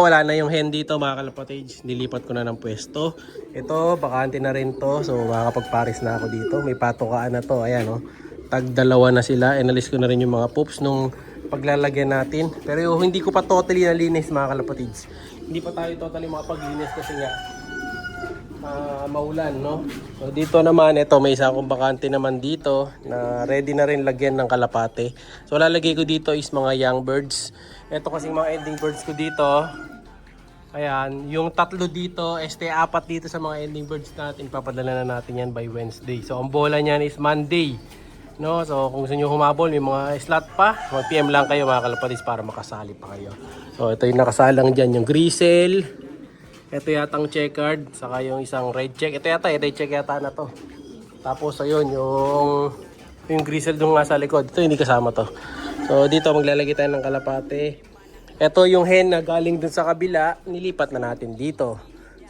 Wala na yung hen dito mga kalapatids, nilipat ko na ng pwesto. Ito, bakante na rin to, so makakapagparis na ako dito. May patukaan na to, ayan o. Tag-dalawa na sila, inalis ko na rin yung mga poops nung paglalagyan natin. Pero hindi ko pa totally nalinis mga kalapatids. Hindi pa tayo totally makapaglinis kasi nga maulan, no? So dito naman, ito may isa akong bakante naman dito na ready na rin lagyan ng kalapate. So lalagay ko dito is mga young birds. Ito kasing mga ending birds ko dito. Ayan, yung tatlo dito, apat dito sa mga ending birds natin, papadala na natin yan by Wednesday. So ang bola niyan is Monday, no? So kung gusto nyo humabol, may mga slot pa, mag-PM lang kayo mga kalapatids para makasali pa kayo. So ito yung nakasalang dyan, yung grisel. Ito yatang checkered, saka yung isang red check. Ito yata, red check yata na to. Tapos ayun, yung grisel dun nga sa likod. Ito hindi kasama to. So dito maglalagay tayo ng kalapate. Ito yung hen na galing dun sa kabila, nilipat na natin dito.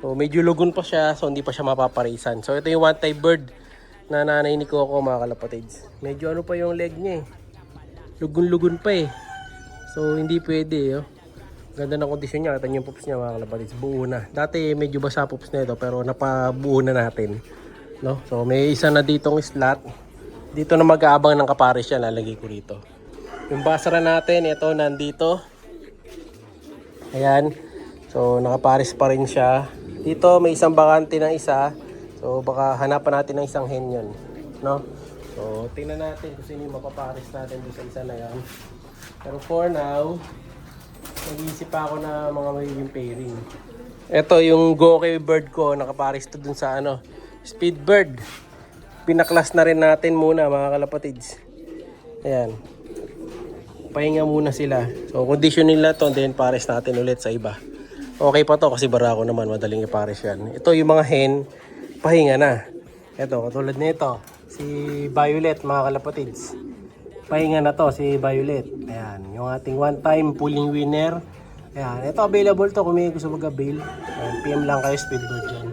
So medyo lugon pa siya, so hindi pa siya mapaparisan. So ito yung one type bird na nanay ni Coco mga kalapatids. Medyo ano pa yung leg niya eh. Lugon-lugon pa eh. So hindi pwede oh. Ganda ng kondisyon niya, kita niyo yung poops niya mga kalapatids. Buo na. Dati medyo basa poops na ito pero napabuo na natin. No? So may isa na ditong slot. Dito na mag-aabang ng kapares siya, lalagay ko rito. Yung basra natin, ito nandito. Ayan. So nakapares pa rin siya. Dito may isang bakante na isa. So baka hanapan natin ng isang hen yun. No? So tingnan natin kung sino yung mapapares natin doon sa isa na yan. Pero for now, nag-iisip pa ako na mga magiging pairing. Ito yung Goke bird ko. Nakapares to dun sa speed bird. Pinaklas na rin natin muna mga kalapatids. Ayan. Pahinga muna sila. So condition nila to, then pares natin ulit sa iba. Okay pa to kasi barako naman, madaling ipares yan. Ito yung mga hen, pahinga na. Ito, katulad nito, si Violet mga kalapatids. Pahinga na to si Violet. Ayan, yung ating one time pulling winner. Ayan, ito available to kung may gusto mag-avail. PM lang kayo, speedbird dyan.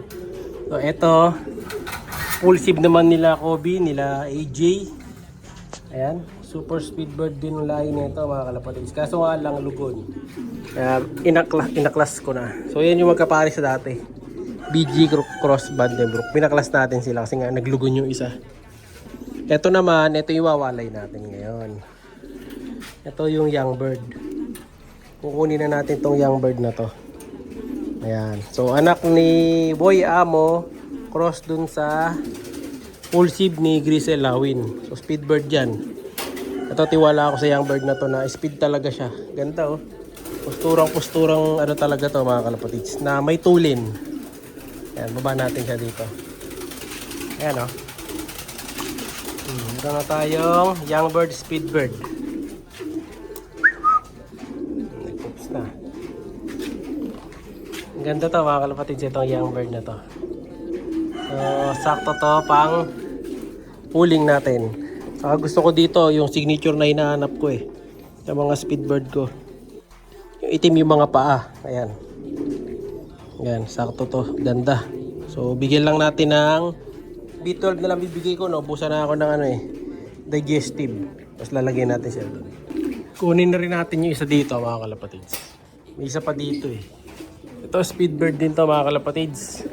So ito, full sib naman nila Kobe, nila AJ. Ayan. Super speedbird din yung lahi nito mga kalapatids. Kaso nga lang lugon. Kaya inaklas ko na. So yan yung magkapares sa dati. BG Cross Vandenbroek. Pinaklas natin sila kasi nga naglugon yung isa. Ito naman, ito yung wawalay natin ngayon. Ito yung young bird. Kukunin na natin tong young bird na to. Ayan. So anak ni Boy Amo, cross dun sa full sib ni Grisel Lawin. So speedbird dyan. Ito tiwala ako sa young bird na to na speed talaga siya. Ganda oh. Posturang talaga to mga kalapatids. Na may tulin. Ayan, baba natin siya dito. Ayan oh. Ito na tayong young bird, speed bird. Nag-poops na. Ang ganda to mga kalapatids, itong young bird na to. So sakto to pang pulling natin. Saka gusto ko dito yung signature na hinahanap ko eh. Sa mga speedbird ko. Yung itim yung mga paa. Ayan. Ayan, sakto to. Ganda. So bigyan lang natin ng B12 na lang bibigay ko. No? Busan na ako ng digestive. Tapos lalagyan natin siya doon. Kunin na rin natin yung isa dito mga kalapatids. May isa pa dito eh. Ito speedbird din to mga kalapatids.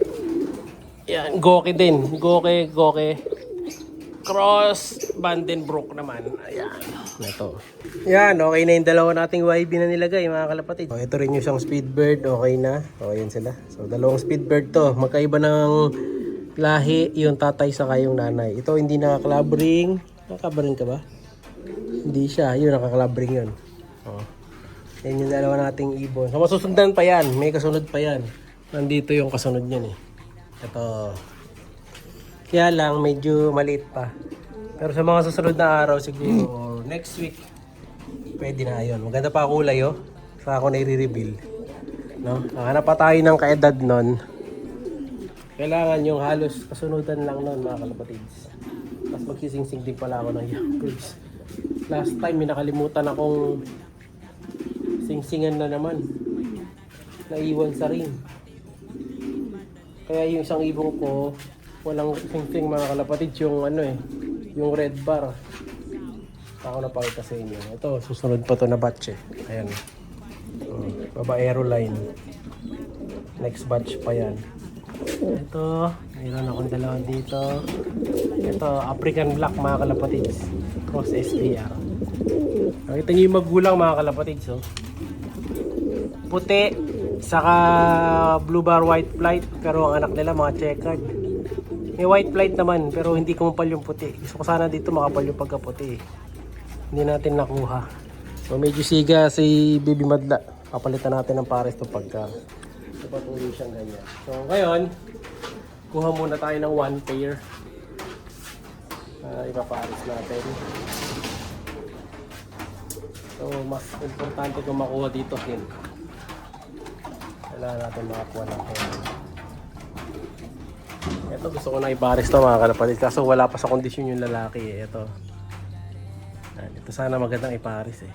Ayan, Goke din. Goke. Cross Vandenbroek naman. Ayan. Ito. Yan. Okay na yung dalawa nating YB na nilagay mga kalapatid. So, ito rin yung isang speedbird. Okay na. Okay yan sila. So dalawang speedbird to. Magkaiba ng lahi yung tatay saka yung nanay. Ito hindi nakaklabring. Nakaklabring ka ba? Hindi siya. Yun nakaklabring yun. Oh. Yan yung dalawa nating ibon. So masusundan pa yan. May kasunod pa yan. Nandito yung kasunod yan eh. Ito. Kaya lang medyo maliit pa. Pero sa mga susunod na araw siguro or next week pwede na yun. Maganda pa kulay oh. Saka ako na i-reveal. No? Hanap pa tayo ng kaedad nun. Kailangan yung halos kasunudan lang nun mga kalapatids. Tapos magsisingsing din pala ako ng young birds. Last time may nakalimutan akong singsingan na naman. Naiwan sa ring. Kaya yung isang ibong ko walang sing-sing mga kalapatids, yung yung red bar. Ako na pakita sa inyo. Ito, susunod pa to na batch eh. Ayan. Babaero line. Next batch pa yan. Ito, mayroon akong dalawa dito. Ito, African Black mga kalapatids. Cross SPR. Nakita niyo yung magulang mga kalapatids. Oh. Puti, saka blue bar white flight. Pero ang anak nila mga checkered. May white flight naman, pero hindi kumapal yung puti. Gusto ko sana dito makapal yung pagkaputi. Hindi natin nakuha. So medyo siga si Baby Madla. Papalitan natin ng pares to pagka patuloy siyang ganyan. So ngayon, kuha muna tayo ng 1 pair. Ipapares natin. So mas importante kung makuha dito hen. Kailangan natin makakuha ng hen. Ito gusto ko na ipares to mga kalapatid. Kaso wala pa sa kondisyon yung lalaki eh. Ito sana magandang ipares eh.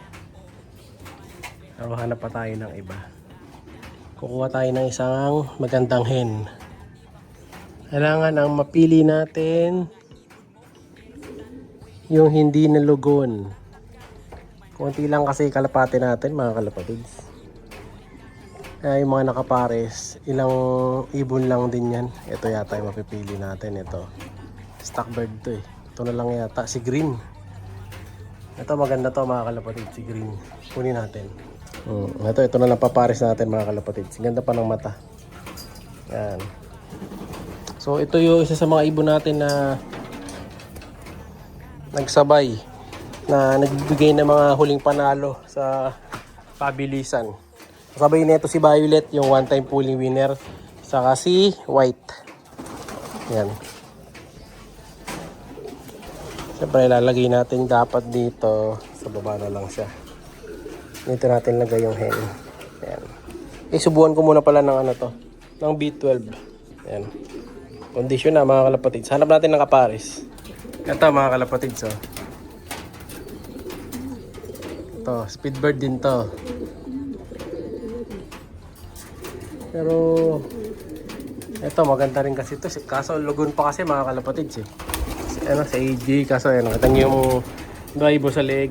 Pero hanap pa tayo ng iba. Kukuha tayo ng isang magandang hen. Kailangan ang mapili natin yung hindi nalugon. Kunti lang kasi kalapate natin mga kalapatids. Kaya yung mga nakapares, ilang ibon lang din yan. Ito yata yung mapipili natin. Ito. Stock bird to eh. Ito na lang yata. Si green. Ito maganda to mga kalapatids. Si green. Kunin natin. Ito na lang papares natin mga kalapatids. Ganda pa ng mata. Yan. So ito yung isa sa mga ibon natin na nagsabay. Na nagbibigay ng mga huling panalo sa pabilisan. Kasabay nito si Violet, yung one time pulling winner. Saka si White. Yan. Siyempre lalagay natin dapat dito. Sa baba na lang siya. Dito natin lagay yung hen. Ayan. Subuhan ko muna pala ng ano to. Ng B12. Ayan. Kondisyon na mga kalapatids. Hanap natin ng kapares. Ito mga kalapatids. Oh. Ito. Speedbird din to. Pero ito maganda rin kasi ito. Kaso lugon pa kasi mga kalapatids eh. Ano, sa AJ. Kaso ano, nakita nyo yung drive sa leg.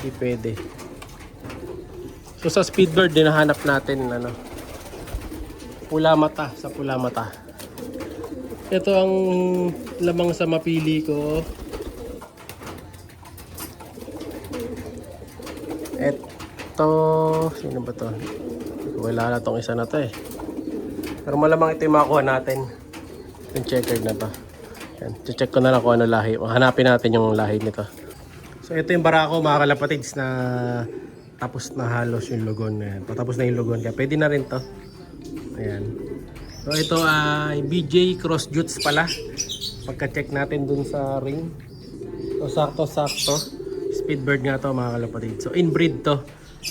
Hindi pwede. So sa speedbird din nahanap natin ano, pula mata, sa pula mata. Ito ang lamang sa mapili ko. Ito, sino ba to? Wala na tong isa na to eh. Pero malamang ito yung makuha natin. Yung checkered na to. Yan, check ko na lang kung ano lahi. Hanapin natin yung lahi nito. So ito yung barako mga kalapatids na tapos na halos yung lugon. Ayan. Patapos na yung lugon. Kaya pwede na rin to. Ayan. So ito ay BJ Cross Jutes pala. Pagka-check natin dun sa ring. So sakto-sakto. Speedbird nga to mga kalapatid. So inbreed to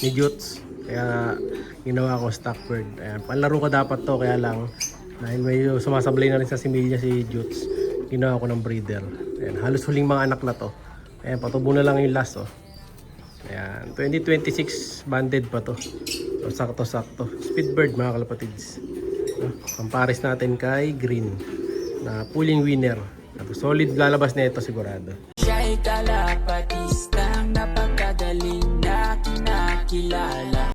ni Jutes. Kaya ginawa ko stock bird. Ayan. Panlaro ko dapat to. Kaya lang dahil may sumasablay na rin sa similya si Jutes. Ginawa ko ng breeder. Ayan. Halos huling mga anak na to. Ayan. Patubo na lang yung last oh. Ayan, 2026 banded pa to. So, sakto-sakto. Speedbird mga kalapatids. Ang pares natin kay Green na pulling winner. Solid lalabas na ito sigurado. Siya ay kalapatistang napakagaling na kinakilala.